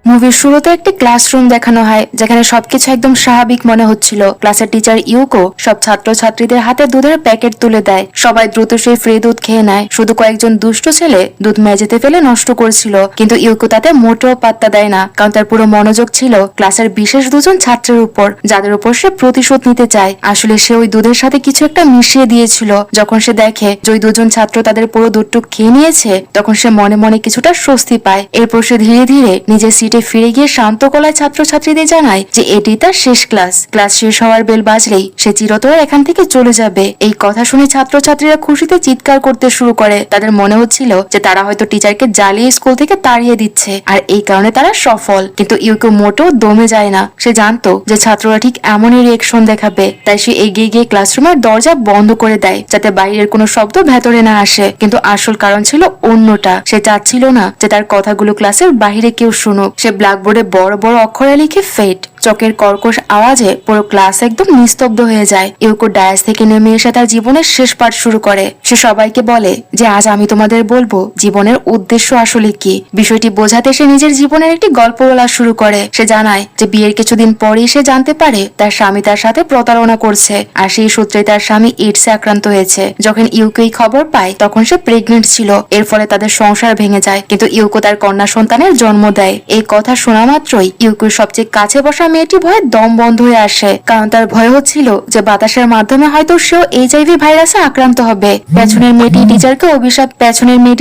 মুভির শুরুতে একটি ক্লাসরুম দেখানো হয় যেখানে সবকিছু একদম স্বাভাবিক মনে হচ্ছিল। ক্লাসের টিচার ইউকো সব ছাত্রছাত্রীদের হাতে দুধের প্যাকেট তুলে দেয়। সবাই দ্রুত সেই ফ্রি দুধ খেয়ে নেয়। শুধু কয়েকজন দুষ্ট ছেলে দুধ মেঝেতে ফেলে নষ্ট করছিল, কিন্তু ইউকো তাতে মোটেও পাত্তা দেয় না, কারণ তার পুরো মনোযোগ ছিল ক্লাসের বিশেষ দুজন ছাত্রের উপর, যাদের উপর সে প্রতিশোধ নিতে চায়। আসলে সে ওই দুধের সাথে কিছু একটা মিশিয়ে দিয়েছিল। যখন সে দেখে যে ওই দুজন ছাত্র তাদের পুরো দুধটুক খেয়ে নিয়েছে, তখন সে মনে মনে কিছুটা স্বস্তি পায়। এরপর সে ধীরে ধীরে নিজের সিটে ফিরে গিয়ে শান্ত গলায় ছাত্রছাত্রীদের জানায় যে এটি তার শেষ ক্লাস। ক্লাস শেষ হওয়ার বেল বাজলেই সে চিরতরে এখান থেকে চলে যাবে। এই কথা শুনে ছাত্রছাত্রীরা খুশিতে চিৎকার করতে শুরু করে। তাদের মনে হচ্ছিল যে তারা হয়তো টিচারকে জ্বালিয়ে স্কুল থেকে তাড়িয়ে দিচ্ছে, আর এই কারণে তারা সফল। কিন্তু ইউকো মোটেও দমে যায় না। সে জানতো যে ছাত্ররা ঠিক এমনই রিয়েকশন দেখাবে, তাই সে এগিয়ে গিয়ে ক্লাসরুমের দরজা বন্ধ করে দেয় যাতে বাইরের কোনো শব্দ ভেতরে না আসে। কিন্তু আসল কারণ ছিল অন্যটা। সে চাচ্ছিল না যে তার কথাগুলো ক্লাসের বাইরে কেউ শুনুক। সে ব্ল্যাকবোর্ডে বড় বড় অক্ষরে লিখে ফেট। চকের কর্কশ আওয়াজে পুরো ক্লাস একদম নিস্তব্ধ হয়ে যায়। ইউকো ডায়াস থেকে নেমে এসে তার জীবনের শেষ পাঠ শুরু করে। সে সবাইকে বলে যে আজ আমি তোমাদের বলবো জীবনের উদ্দেশ্য আসলে কি। বিষয়টি বোঝাতে সে নিজের জীবনের একটি গল্প বলা শুরু করে। সে জানায় যে বিয়ের কিছুদিন পরেই সে জানতে পারে তার স্বামী তার সাথে প্রতারণা করছে, আর সেই সূত্রে তার স্বামী এইডসে আক্রান্ত হয়েছে। যখন ইউকো এই খবর পায় তখন সে প্রেগনেন্ট ছিল। এর ফলে তাদের সংসার ভেঙে যায়, কিন্তু ইউকো তার কন্যা সন্তানের জন্ম দেয়। এই কথা শোনা মাত্রই ইউকোর সবচেয়ে কাছে বসা মেয়েটি ভয়ে দম বন্ধ হয়ে আসে, কারণ তার ভয় হচ্ছিল যে বাতাসের মাধ্যমে হয়তো সেও এইচআইভি ভাইরাসে আক্রান্ত হবে। পেছনের মেয়েটি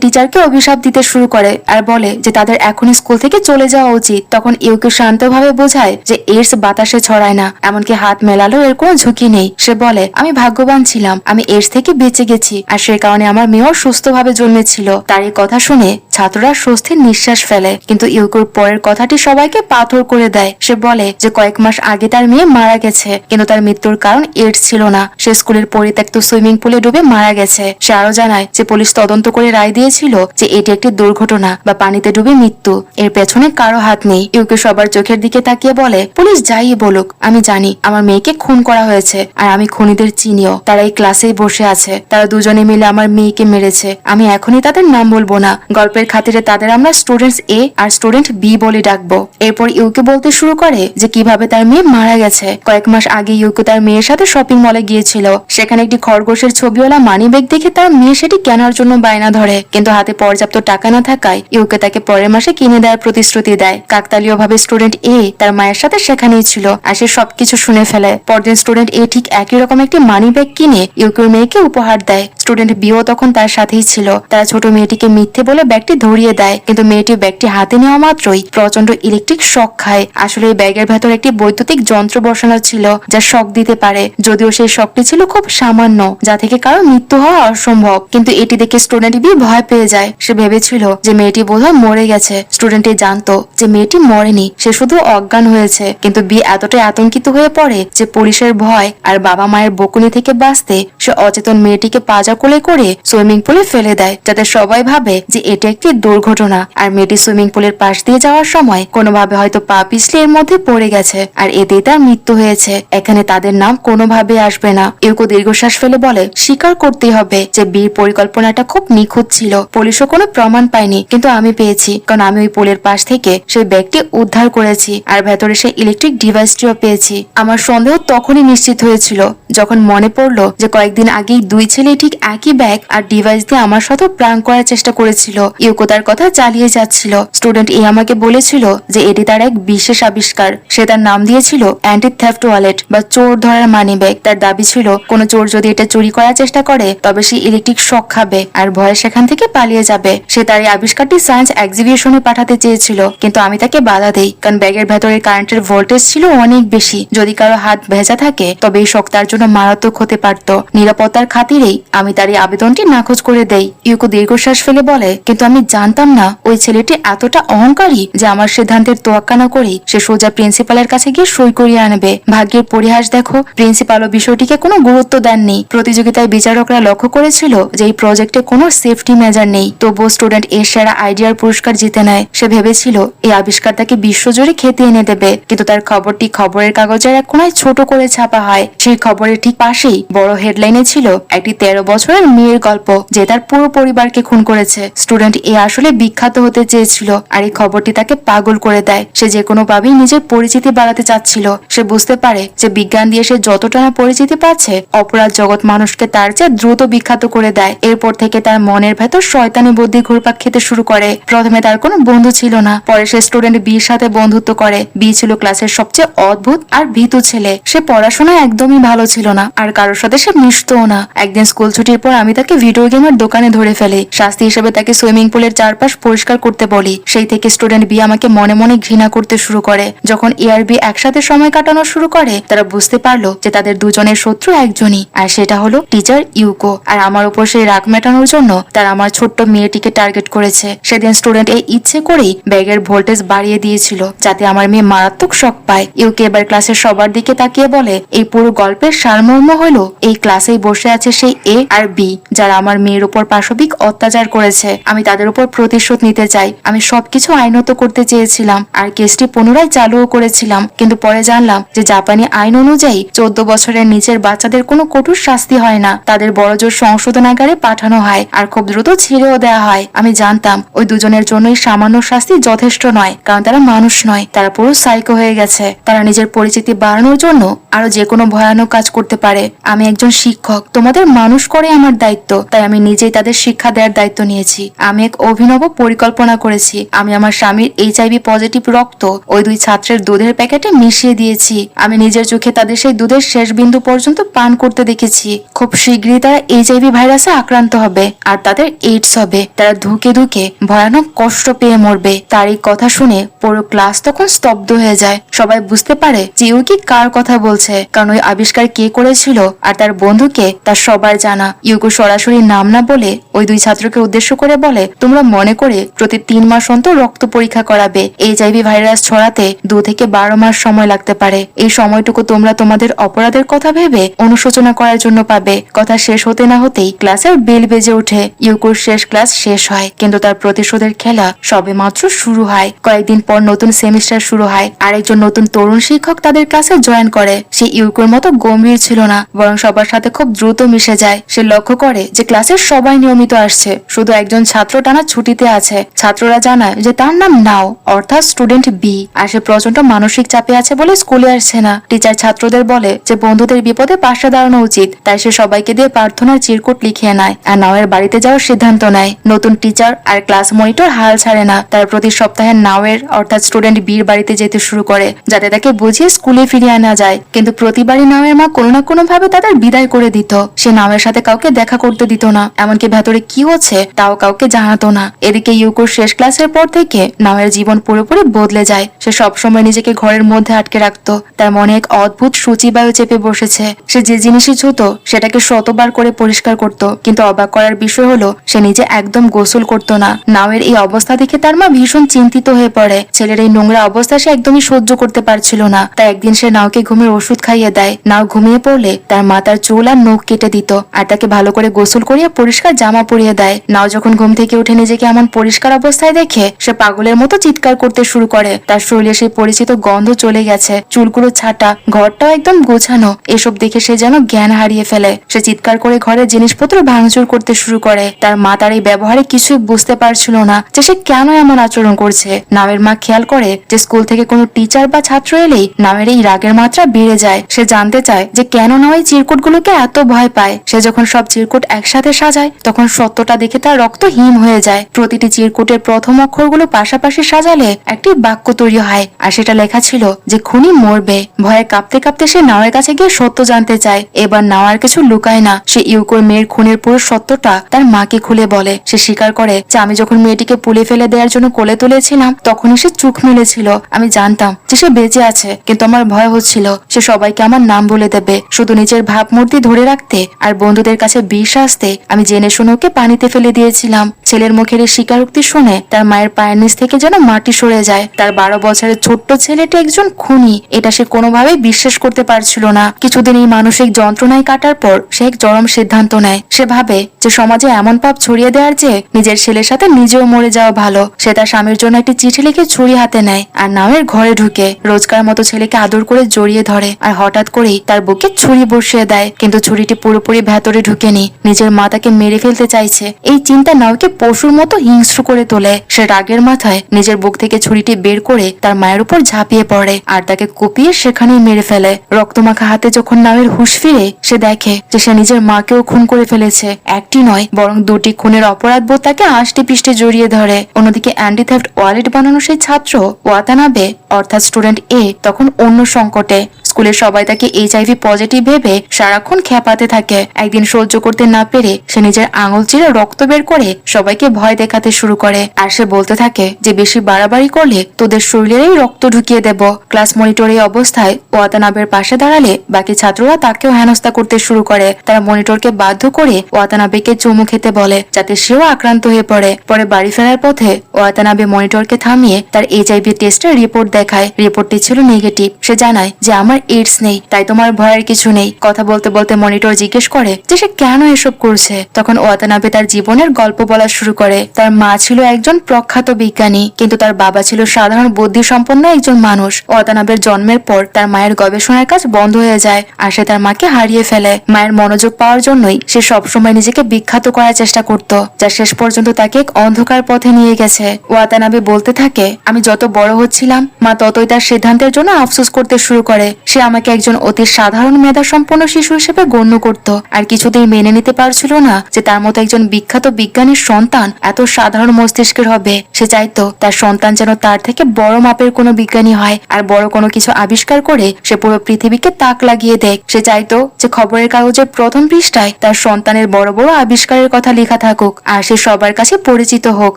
টিচারকে অভিশাপ দিতে শুরু করে আর বলে যে তাদের এখনই স্কুল থেকে চলে যাওয়া উচিত। তখন ইউকো শান্তভাবে বোঝায় যে এইডস বাতাসে ছড়ায় না, এমনকি হাত মেলালেও এর কোনো ঝুঁকি নেই। সে বলে আমি ভাগ্যবান ছিলাম, আমি এইডস থেকে বেঁচে গেছি, আর সে কারণে আমার মেয়েও সুস্থভাবে জন্মেছিল। তার এই কথা শুনে ছাত্ররা স্বস্তির নিঃশ্বাস ফেলে, কিন্তু ইউকোর পরের কথাটি সবাইকে পাথর করে দেয়। সে বলে যে কয়েক মাস আগে তার মেয়ে মারা গেছে, কিন্তু তার মৃত্যুর কারণ এইডস ছিল না। সে স্কুলের পরিত্যক্ত সুইমিং পুলে ডুবে মারা গেছে। সে আরো জানায় যে পুলিশ তদন্ত করে রায় দিয়েছিল যে এটি একটি দুর্ঘটনা বা পানিতে ডুবে মৃত্যু, এর পেছনে কারো হাত নেই। ইউকে সবার চোখের দিকে তাকিয়ে বলে পুলিশ যাই বলুক, আমি জানি আমার মেয়েকে খুন করা হয়েছে, আর আমি খুনিদের চিনিও। তারা এই ক্লাসেই বসে আছে। তারা দুজনে মিলে আমার মেয়েকে মেরেছে। আমি এখনই তাদের নাম বলবো না। গল্পের খাতিরে তাদের আমরা স্টুডেন্টস এ আর স্টুডেন্ট বি বলে ডাকবো। এরপর ইউকে বলতে শুরু করে যে কিভাবে তার মেয়ে মারা গেছে। কয়েক মাস আগে ইউকে তার মেয়ের সাথে শপিং মলে গিয়েছিল। সেখানে একটি খরগোশের ছবিওয়ালা মানি ব্যাগ দেখে তার মেয়ে সেটি কেনার জন্য বায়না ধরে, কিন্তু হাতে পর্যাপ্ত টাকা না থাকায় ইউকে তাকে পরের মাসে কিনে দেওয়ার প্রতিশ্রুতি দেয়। কাকতালীয় ভাবে স্টুডেন্ট এ তার মায়ের সাথে সেখানেই ছিল, আর সে সবকিছু শুনে ফেলে। পরদিন স্টুডেন্ট এ ঠিক একই রকম একটি মানি ব্যাগ কিনে ইউকের মেয়েকে উপহার দেয়। স্টুডেন্ট বিও তখন তার সাথেই ছিল। তারা ছোট মেয়েটিকে মিথ্যে বলে ব্যাগটি ধরিয়ে দেয়, কিন্তু মেয়েটি ব্যাগটি হাতে নেওয়া মাত্রই প্রচন্ড ইলেকট্রিক শক খায়। আসলে এই ব্যাগের ভেতর একটি বৈদ্যুতিক যন্ত্র বসানো ছিল যা শক দিতে পারে, যদিও সেই শকটি ছিল খুব সামান্য, যা থেকে কারো মৃত্যু হওয়া অসম্ভব। কিন্তু এটি দেখে স্টুডেন্ট বি ভয় পেয়ে যায়। সে ভেবেছিল যে মেয়েটি বোধহয় মরে গেছে। স্টুডেন্ট জানতো যে মেয়েটি মরেনি, সে শুধু অজ্ঞান হয়েছে। কিন্তু বি এতটাই আতঙ্কিত হয়ে পড়ে যে পুলিশের ভয় আর বাবা মায়ের বকুনি থেকে বাঁচতে সে অচেতন মেয়েটিকে পাজা কোলে করে সুইমিং পুলে ফেলে দেয়, যাতে সবাই ভাবে যে এটি একটি দুর্ঘটনা। আর মেয়েটি সুইমিং পুলের পাশ দিয়ে যাওয়ার সময় কোনোভাবে হয়তো পা পিছলে এর মধ্যে পড়ে গেছে, আর এতেই তার মৃত্যু হয়েছে। এখানে তাদের নাম কোনোভাবে আসবে না। ইউকো দীর্ঘশ্বাস ফেলে বলে স্বীকার করতে হবে যে বির পরিকল্পনাটা খুব নিখুঁত ছিল। পুলিশও কোনো প্রমাণ পায়নি, কিন্তু আমি পেয়েছি, কারণ আমি ওই পুলের পাশ থেকে সেই ব্যাগটি উদ্ধার করেছি, আর ভেতরে সেই ইলেকট্রিক ডিভাইসটিও পেয়েছি। আমার সন্দেহ তখনই নিশ্চিত হয়েছিল যখন মনে পড়লো যে কয়েকদিন আগেই দুই ছেলে ঠিক একই ব্যাগ আর ডিভাইস দিয়ে আমার সাথে প্রাঙ্ক করার চেষ্টা করেছিল। ইউকো তার কথা চালিয়ে যাচ্ছিল। স্টুডেন্ট এ আমাকে বলেছিল যে এটি তার এক বিশেষ আবিষ্কার। সে তার নাম দিয়েছিল অ্যান্টি থেফট ওয়ালেট বা চোর ধরার মানি ব্যাগ। তার দাবি ছিল কোনো চোর যদি এটা চুরি করার চেষ্টা করে তবে সে ইলেকট্রিক শক খাবে আর ভয়ে সেখান থেকে পালিয়ে যাবে। সে তার এই আবিষ্কারটি সায়েন্স এক্সিবিশনে পাঠাতে চেয়েছিল, কিন্তু আমি তাকে বাধা দেই, কারণ ব্যাগের ভেতরে কারেন্টের ভোল্টেজ ছিল অনেক বেশি। যদি কারো হাত ভেজা থাকে তবে এই শক তার জন্য মারাত্মক হতে পারত। নিরাপত্তার খাতিরেই আমি তার এই আবেদনটি নাকচ করে দেই। ইউকো দীর্ঘশ্বাস ফেলে বলে কিন্তু আমি জানতাম না ওই ছেলেটি এতটা অহংকারী যে আমার সিদ্ধান্তের তোয়াক্কা না করেই সে সোজা প্রিন্সিপাল প্রিন্সিপালের কাছে গিয়ে সই করিয়ে আনবে। ভাগ্যের পরিহাস দেখো, প্রিন্সিপালও বিষয়টিকে কোনো গুরুত্ব দেননি। প্রতিযোগিতায় বিচারকরা লক্ষ্য করেছিল যে এই প্রজেক্টে কোনো সেফটি মেজার নেই, তবুও স্টুডেন্ট এর সেরা আইডিয়ার পুরস্কার জিতে নেয়। সে ভেবেছিল এই আবিষ্কার তাকে বিশ্বজুড়ে খ্যাতি এনে দেবে, কিন্তু তার খবরটি খবরের কাগজের এক কোনায় ছোট করে ছাপা হয়। সেই খবরের ঠিক পাশেই বড় হেডলাইনে ছিল একটি 13 বছরের মেয়ের গল্প যে তার পুরো পরিবারকে খুন করেছে। স্টুডেন্ট এ আসলে বিখ্যাত হতে চেয়েছিল, আর এই খবরটি তাকে পাগল করে দেয়। সে যে কোনো ভাবেই নিজের পরিচিতি বাড়াতে চাচ্ছিল। সে বুঝতে পারে যে বিজ্ঞান দিয়ে সে যতটা না পরিচিতি পাচ্ছে, অপরাধ জগৎ মানুষকে তার চেয়ে দ্রুত বিখ্যাত করে দেয়। এরপর থেকে তার মনের ভেতর শয়তানি বুদ্ধি ঘুরপাক খেতে শুরু করে। প্রথমে তার কোনো বন্ধু ছিল না, পরে সে স্টুডেন্ট বির সাথে বন্ধুত্ব করে। বি ছিল ক্লাসের সবচেয়ে অদ্ভুত আর ভীতু ছেলে। সে পড়াশোনায় একদমই ভালো ছিল না, আর কারোর সাথে সে মিশতও না। একদিন স্কুল ছুটির পর আমি তাকে ভিডিও গেমের দোকানে ধরে ফেলি। শাস্তি হিসেবে তাকে সুইমিং পুলের চারপাশ পরিষ্কার করতে বলি। সেই থেকে স্টুডেন্ট বি আমাকে মনে মনে ঘৃণা করতে শুরু করে। যখন এ আর বি একসাথে সময় কাটানো শুরু করে, তারা বুঝতে পারলো যে তাদের দুজনের শত্রু একজনই, আর সেটা হলো টিচার ইউকো। আর আমার উপর সেই রাগ মেটানোর জন্য তারা আমার ছোট্ট মেয়েটিকে টার্গেট করেছে। সেদিন স্টুডেন্ট এই ইচ্ছে করেই ব্যাগের ভোল্টেজ বাড়িয়ে দিয়েছিল যাতে আমার মেয়ে মারাত্মক শক পায়। ইউকে এবার ক্লাসের সবার দিকে তাকিয়ে বলে, এই পুরো গল্পের সারমর্ম হলো এই ক্লাসেই বসে আছে সেই এ আর বি যারা আমার মেয়ের উপর পাশবিক অত্যাচার করেছে। আমি তাদের উপর প্রতিশোধ নিতে চাই। আমি সবকিছু আইনত করতে চেয়েছিলাম আর কেসটি পুনরায় চালুও করেছিলাম, কিন্তু পরে জানলাম যে জাপানি আইন অনুযায়ী 14 বছরের নিচের বাচ্চাদের কোনো কঠোর শাস্তি হয় না। তাদের বড়জোর সংশোধনাগারে পাঠানো হয় আর খুব দ্রুত ছেড়েও দেওয়া হয়। আমি জানতাম ওই দুজনের জন্যই সামান্য শাস্তি যথেষ্ট নয়, কারণ তারা মানুষ নয়, তারা পুরো সাইকো হয়ে গেছে। তারা নিজের পরিচিতি বাড়ানোর জন্য আরো যে কোনো ভয়ানক কাজ করতে পারে। আমি একজন শিক্ষক, তোমাদের মানুষ করে আমার দায়িত্ব, তাই আমি নিজেই তাদের শিক্ষা দেওয়ার দায়িত্ব নিয়েছি। আমি এক অভিনব পরিকল্পনা করেছি। আমি আমার স্বামীর HIV পজিটিভ রক্ত ওই 2 ছাত্রের দুধের প্যাকেটে মিশিয়ে দিয়েছি। আমি নিজের চোখে তাদের সেই দুধের শেষ বিন্দু পর্যন্ত পান করতে দেখেছি। খুব শীঘ্রই তারা HIV ভাইরাসে আক্রান্ত হবে আর তাদের এইডস হবে। তারা ধুকে ধুকে ভয়ানক কষ্ট পেয়ে মরবে। তার এই কথা শুনে পুরো ক্লাস তখন স্তব্ধ হয়ে যায়। সবাই বুঝতে পারে যে ইউকি কার কথা বলছে, কারণ ওই আবিষ্কার কে করেছিল আর তার বন্ধুকে তার সবার জানা। ইউকো সরাসরি নাম না বলে ওই 2 ছাত্রকে উদ্দেশ্য করে বলে, তোমরা মনে করে প্রতি 3 মাস অন্তর রক্ত পরীক্ষা করাবে। HIV ভাইরাস ছড়াতে 2 থেকে 12 মাস সময় লাগতে পারে। এই সময়টুকু তোমরা তোমাদের অপরাধের কথা ভেবে অনুশোচনা করার জন্য পাবে। কথা শেষ হতে না হতেই ক্লাসের বেল বেজে ওঠে। ইউকোর শেষ ক্লাস শেষ হয়, কিন্তু তার প্রতিশোধের খেলা সবে মাত্র শুরু হয়। কয়েকদিন পর নতুন সেমিস্টার শুরু হয় আর একজন নতুন তরুণ শিক্ষক তাদের ক্লাসে জয়েন করে। সে ইউকোর মতো গম্ভীর ছিল না, বরং সবার সাথে খুব দ্রুত মিশে যায়। সে লক্ষ্য করে যে ক্লাসের সবাই নিয়মিত আসছে, শুধু একজন ছাত্র টানা ছুটিতে আছে। ছাত্ররা জানায় যে তার নাম নাও, অর্থাৎ স্টুডেন্ট বি, আর সে প্রচন্ড মানসিক চাপে আছে বলে স্কুলে আসছে না। টিচার ছাত্রদের বলে যে বন্ধুদের বিপদে পাশে দাঁড়ানো উচিত, তাই সে সবাইকে দিয়ে প্রার্থনার চিরকুট লিখিয়ে নেয় আর নাওয়ের বাড়িতে যাওয়ার সিদ্ধান্ত নেয়। নতুন টিচার আর ক্লাস মনিটর হাল ছাড়ে না। তার প্রতি সপ্তাহে নাওয়ের অর্থাৎ স্টুডেন্ট বির বাড়িতে যেতে শুরু করে যাতে তাকে বুঝিয়ে স্কুলে ফিরিয়ে আনা যায়, কিন্তু প্রতিবারই নাওয়ের মা কোনো না কোনো ভাবে তাদের বিদায় করে দিত। সে নাওয়ের সাথে কাউকে দেখা করতে দিত না, এমনকি ভেতরে কি হচ্ছে তাও কাউকে জানাতো না। এদিকে ইউকোর শেষ ক্লাসের পর থেকে নাওয়ের জীবন পুরোপুরি বদলে যায়। সে সবসময় নিজেকে ঘরের মধ্যে আটকে রাখতো। তার মনে এক অদ্ভুত সূচিবায়ু চেপে বসেছে। সে যে জিনিসই ছুঁত সেটাকে শতবার করে পরিষ্কার করত, কিন্তু অবাক করার বিষয় হলো সে নিজে একদম গোসল করতো না। নাওয়ের এই অবস্থা দেখে তার মা ভীষণ চিন্তিত হয়ে পড়ে। ছেলের এই নোংরা অবস্থা সে একদমই সহ্য করতে পারছিল না, তাই একদিন সে নাওকে ঘুমের ওষুধ খাইয়ে দেয়। নাও ঘুমিয়ে পড়লে তার মা তার চুল আর নখ কেটে দিত আর তাকে ভালো করে গোসল করিয়ে পরিষ্কার জামা পরিয়ে দেয়। নাও যখন ঘুম থেকে উঠে নিজেকে এমন পরিষ্কার অবস্থায় দেখে সে পাগলের মতো চিৎকার করতে শুরু করে। তার শরীরে সেই পরিচিত গন্ধ চলে গেছে, চুলগুলো ছাটা, ঘরটাও একদম গোছানো। এসব দেখে সে যেন জ্ঞান হারিয়ে ফেলে। সে চিৎকার করে ঘরের জিনিসপত্র ভাঙচুর করতে শুরু করে। তার মা তার এই ব্যবহারে কিছুই বুঝতে পারছিল না যে সে কেন এমন আচরণ করছে। নামের মা খেয়াল করে যে স্কুল থেকে কোনো টিচার বা ছাত্র এলেই নামের এই রাগের মাত্রা বেড়ে যায়। সে জানতে চায় যে কেন না ওই চিরকুটগুলোকে এত ভয় পায়। সে যখন সব চিরকুট একসাথে সাজায় তখন সত্যটা দেখে তার রক্ত হিম হয়ে যায়। প্রতিটি চিরকুটের প্রথম অক্ষরগুলো পাশাপাশি সাজালে একটি বাক্য তৈরি হয় আর সেটা লেখা ছিল যে খুনি মরবে। ভয়ে কাঁপতে কাঁপতে সে নাওয়ের কাছে গিয়ে সত্য জানতে চায়। এবার নাওয়ার কিছু লুকায় না, সে ইউকোর মেয়ের খুনের পুরো সত্যটা তার মাকে খুলে বলে। সে স্বীকার করে যে আমি যখন মেয়েটিকে পুলে ফেলে দেওয়ার জন্য কোলে তুলেছিলাম তখনই সে চোখ মেলেছিল। আমি জানতাম যে সে বেঁচে আছে, কিন্তু আমার ভয় হচ্ছিল সে সবাইকে আমার নাম বলে দেবে। শুধু নিজের ভাবমূর্তি ধরে রাখতে আর বন্ধুদের কাছে বিষ আসতে আমি জেনে শুনে ওকে পানিতে ফেলে দিয়েছিলাম। ছেলের মুখের এই স্বীকারোক্তি শুনে তার মায়ের পায়ের নিচ থেকে যেন মাটি সরে যায়। তার 12 বছরের ছোট্ট ছেলেটি একজন খুনি, এটা সে কোনোভাবেই বিশ্বাস করতে পারছিল না। কিছুদিন এই মানসিক যন্ত্রণায় কাটার পর সে এক চরম সিদ্ধান্ত নেয়। সে ভাবে যে সমাজে এমন পাপ ছড়িয়ে দেওয়ার চেয়ে নিজের ছেলের সাথে নিজেও মরে যাওয়া ভালো। সে তার স্বামীর জন্য একটি চিঠি লিখে ছুরি হাতে নেয় আর নামের ঘরে ঢুকে রোজকার মতো ছেলেকে আদর করে জড়িয়ে ধরে আর হঠাৎ করেই তার বুকে ছুরি বসিয়ে দেয়। কিন্তু ছুরিটি পুরোপুরি ভেতরে ঢুকেনি, নিজের মা তাকে মেরে ফেলতে চাইছে। এই চিন্তা নাওকে পশুর মতো হিংস্র করে তোলে। সে রাগের মাথায় নিজের বুক থেকে ছুরিটি বের করে তার মায়ের উপর ঝাঁপিয়ে পড়ে আর তাকে কুপিয়ে সেখানেই মেরে ফেলে। রক্তমাখা হাতে যখন নাওয়ের হুঁশ ফিরে সে দেখে যে সে নিজের মাকেও খুন করে ফেলেছে। একটি নয় বরং 2টি খুনের অপরাধবোধ তাকে আষ্টে পিষ্টে জড়িয়ে ধরে। অন্যদিকে অ্যান্টি থেফট ওয়ালেট বানানো সেই ছাত্র ওয়াতানাবে অর্থাৎ স্টুডেন্ট এ তখন অন্য সংকটে। স্কুলের সবাই তাকে HIV পজিটিভ ভেবে সারাক্ষণ খেপাতে থাকে। একদিন সহ্য করতে না পেরে সে নিজের আঙুল চিরে রক্ত বের করে সবাইকে ভয় দেখাতে শুরু করে আর সে বলতে থাকে যে বেশি বাড়াবাড়ি করলে তোদের শরীরেই রক্ত ঢুকিয়ে দেব। ক্লাস মনিটর এই অবস্থায় ওয়াতানাবের পাশে দাঁড়ালে বাকি ছাত্ররা তাকেও হেনস্থা করতে শুরু করে। তারা মনিটরকে বাধ্য করে ওয়াতানাবেকে চুমু খেতে বলে যাতে সেও আক্রান্ত হয়ে পড়ে। পরে বাড়ি ফেরার পথে ওয়াতানাবে মনিটরকে থামিয়ে তার HIV টেস্টের রিপোর্ট দেখায়। রিপোর্টটি ছিল নেগেটিভ। সে জানায় যে আমার এইডস নেই, তাই তোমার ভয়ের কিছু নেই। কথা বলতে বলতে মনিটর জিজ্ঞেস করে যে সে কেন এসব করছে। তখন ওয়াতানাবে তার জীবনের গল্প বলা শুরু করে। তার মা ছিল একজন প্রখ্যাত বিজ্ঞানী, কিন্তু তার বাবা ছিল সাধারণ বুদ্ধি সম্পন্ন একজন মানুষ। ওয়াতানাবের জন্মের পর তার মায়ের গবেষণার কাজ বন্ধ হয়ে যায় আর সে তার মাকে হারিয়ে ফেলে। মায়ের মনোযোগ পাওয়ার জন্যই সে সবসময় নিজেকে বিখ্যাত করার চেষ্টা করত, যা শেষ পর্যন্ত তাকে এক অন্ধকার পথে নিয়ে গেছে। ওয়াতানাবে বলতে থাকে, আমি যত বড় হচ্ছিলাম মা ততই তার সিদ্ধান্তের জন্য আফসোস করতে শুরু করে। সে আমাকে একজন অতি সাধারণ মেধা সম্পন্ন শিশু হিসেবে গণ্য করত আর কিছুতেই মেনে নিতে পারছিল না যে তার মতো একজন বিখ্যাত বিজ্ঞানীর সন্তান এত সাধারণ মস্তিষ্কের হবে। সে চাইতো তার সন্তান যেন তার থেকে বড় মাপের কোনো বিজ্ঞানী হয় আর বড় কোনো কিছু আবিষ্কার করে সে পুরো পৃথিবীকে তাক লাগিয়ে দেয়। সে চাইতো যে খবরের কাগজের প্রথম পৃষ্ঠায় তার সন্তানের বড় বড় আবিষ্কারের কথা লেখা থাকুক আর সে সবার কাছে পরিচিত হোক।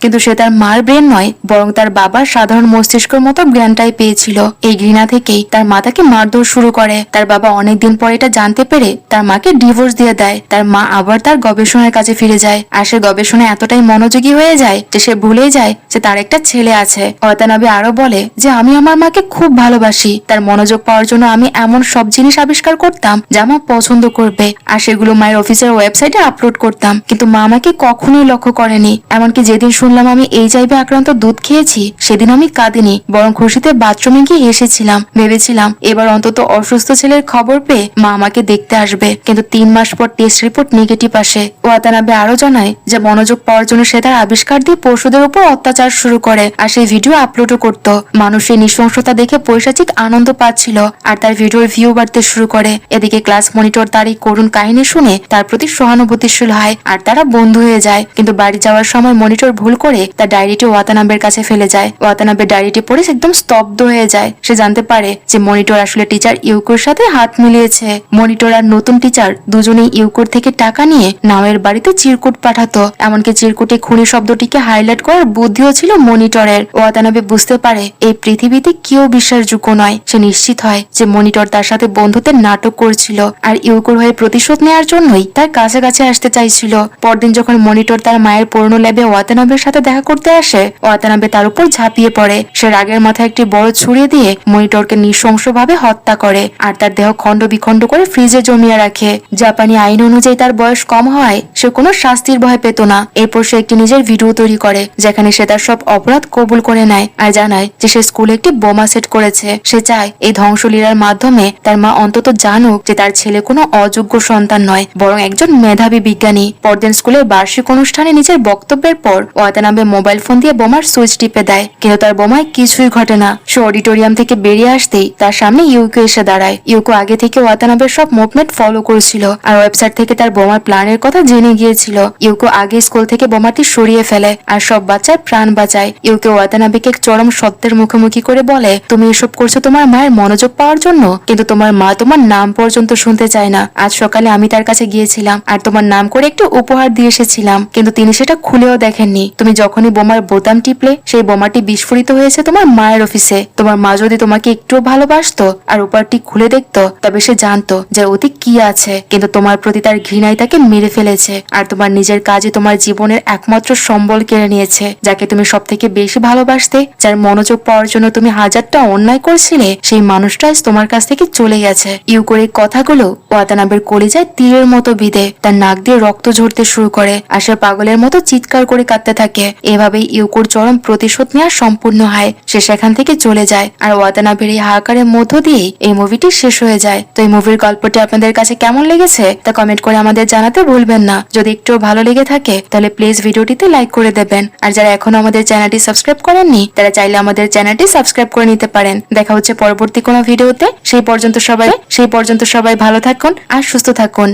কিন্তু সে তার মার ব্রেন নয় বরং তার বাবার সাধারণ মস্তিষ্কের মতো জ্ঞানটাই পেয়েছিল। এই ঘৃণা থেকেই তার মা তাকে মারধর শুরু করে। তার বাবা অনেকদিন পর এটা জানতে পেরে তার মাকে ডিভোর্স দিয়ে দেয়। তার মা আবার তার গবেষণার কাজে ফিরে যায় আর সে গবেষণায় এতটাই মনোযোগী হয়ে যায় যে সে ভুলেই যায় যে তার একটা ছেলে আছে। ওয়াতানাবে আরো বলে যে আমি আমার মাকে খুব ভালোবাসি। তার মনোযোগ পাওয়ার জন্য আমি এমন সব জিনিস আবিষ্কার করতাম যা মা পছন্দ করবে আর সেগুলো মায়ের অফিসের ওয়েবসাইটে আপলোড করতাম, কিন্তু মা আমাকে কখনোই লক্ষ্য করেনি। এমনকি যেদিন শুনলাম আমি HIV আক্রান্ত দুধ খেয়েছি সেদিন আমি কাঁদিনি, বরং খুশিতে বাথরুমে গিয়ে হেসেছিলাম। ভেবেছিলাম এবার অন্তত অসুস্থ ছেলের খবর পেয়ে মা আমাকে দেখতে আসবে, কিন্তু 3 মাস পর টেস্ট রিপোর্ট নেগেটিভ আসে। ওয়াতানাবে আরো জানায় যে মনোযোগ পাওয়ার জন্য সে তার আবিষ্কার দিয়ে পশুদের উপর অত্যাচার শুরু করে আর সেই ভিডিও আপলোডও করত। মানুষের নৃশংসতা দেখে পৈশাচিক আনন্দ পাচ্ছিল আর তার ভিডিওর ভিউ বাড়তে শুরু করে। এদিকে ক্লাস মনিটর তার এই করুণ কাহিনী শুনে তার প্রতি সহানুভূতিশীল হয় আর তারা বন্ধু হয়ে যায়। কিন্তু বাড়ি যাওয়ার সময় মনিটর ভুল করে তার ডায়েরিটি ওয়াতানাবের কাছে ফেলে যায়। ওয়াতানাবে ডায়েরিটি পড়ে একদম স্তব্ধ হয়ে যায়। সে জানতে পারে যে মনিটর আসলে টিচার ইউকোর সাথে হাত মিলিয়েছে। মনিটর আর নতুন টিচার দুজনেই ইউকোর থেকে টাকা নিয়ে নাওয়ের বাড়িতে চিরকুট পাঠাতো। এমনকি চিরকুটে খুনি শব্দটিকে হাইলাইট করার বুদ্ধিও ছিল মনিটরের। ওয়াতানাবে বুঝতে পারে এই পৃথিবীতে কেউ বিশ্বাসযোগ্য নয়। সে নিশ্চিত হয় যে মনিটর তার সাথে বন্ধুত্বের নাটক করছিল আর ইউকোর হয়ে প্রতিশোধ নেওয়ার জন্যই তার কাছাকাছি আসতে চাইছিল। পরদিন যখন মনিটর তার মায়ের পুরনো ল্যাবে ওয়াতানাবের সাথে দেখা করতে আসে, ওয়াতানাবে তার উপর ঝাঁপিয়ে পড়ে। সে রাগের মাথায় একটি বড় ছুরি দিয়ে মনিটরকে নৃশংসভাবে হত্যা করে আর তার দেহ খণ্ড বিখণ্ড করে ফ্রিজে জমিয়ে রাখে। জাপানি আইন অনুযায়ী তার বয়স কম হওয়ায় সে কোনো শাস্তির ভয় পেত না। এরপর সে একটি নিজের ভিডিও তৈরি করে যেখানে সে তার সব অপরাধ কবুল করে নেয় আর জানায় যে সে স্কুলে একটি বোমা সেট করেছে। সে চায় এই ধ্বংসলীলার মাধ্যমে তার মা অন্তত জানুক যে তার ছেলে কোনো অযোগ্য সন্তান নয় বরং একজন মেধাবী বিজ্ঞানী। পরদিন স্কুলের বার্ষিক অনুষ্ঠানে নিজের বক্তব্যের পর ওয়াতানাবে মোবাইল ফোন দিয়ে বোমার সুইচ টিপে দেয়, কিন্তু তার বোমায় কিছুই ঘটে না। সে অডিটোরিয়াম থেকে বেরিয়ে আসতেই তার সামনে ইউকো এসে দাঁড়ায়। ইউকো আগে থেকে ওয়াতানাবের সব মুভমেন্ট ফলো করেছিল আর ওয়েবসাইট থেকে তার বোমার প্ল্যানের কথা জেনে গিয়েছিল। ইউকো আগে স্কুল থেকে বোমাটি সরিয়ে ফেলে আর সব বাচ্চার প্রাণ বাঁচায়। ইউকো ওয়াতানাবেকে এক চরম সত্যের মুখোমুখি করে বলে, তুমি এসব করছো তোমার মায়ের মনোযোগ পাওয়ার জন্য, কিন্তু তোমার মা তোমার নাম পর্যন্ত শুনতে চায় না। আজ সকালে আমি তার কাছে গিয়েছিলাম আর তোমার নাম করে একটু উপহার দিয়ে এসেছিলাম, কিন্তু তিনি সেটা খুলেও দেখেননি। তুমি যখনই বোমার বোতাম টিপলে সেই বোমাটি বিস্ফোরিত হয়েছে তোমার মায়ের অফিসে। তোমার মা যদি তোমাকে একটু ভালোবাসতো আর প্রপার্টি খুলে দেখতো তবে সে জানতো যে ওতে কি আছে, কিন্তু তোমার প্রতি তার ঘৃণাই তাকে মেরে ফেলেছে। আর তোমার নিজের কাজে তোমার জীবনের একমাত্র সম্বল কেড়ে নিয়েছে। যাকে তুমি সব থেকে বেশি ভালোবাসতে, যার মনোযোগ পাওয়ার জন্য তুমি হাজারটা অন্যায় করছিলে, সেই মানুষটা আজ তোমার কাছ থেকে চলে গেছে। ইউকোর এই কথাগুলো ওয়াতানাবের কলিজায় তীরের মতো বিঁধে তার নাক দিয়ে রক্ত ঝরতে শুরু করে আর সে পাগলের মতো চিৎকার করে কাঁদতে থাকে। এভাবেই ইউকোর চরম প্রতিশোধ নেওয়া সম্পূর্ণ হয়। সে সেখান থেকে চলে যায় আর ওয়াতানাবের এই হাহাকারের মধ্য দিয়েই এই মুভিটি শেষ হয়ে যায়। তো এই মুভির গল্পটি আপনাদের কাছে কেমন লেগেছে তা কমেন্ট করে আমাদের জানাতে ভুলবেন না। যদি একটু ভালো লেগে থাকে তাহলে প্লিজ ভিডিওটিতে লাইক করে দেবেন। আর যারা এখনো আমাদের চ্যানেলটি সাবস্ক্রাইব করেননি তারা চাইলে আমাদের চ্যানেলটি সাবস্ক্রাইব করে নিতে পারেন। দেখা হচ্ছে পরবর্তী কোনো ভিডিওতে। সেই পর্যন্ত সবাই ভালো থাকুন আর সুস্থ থাকুন।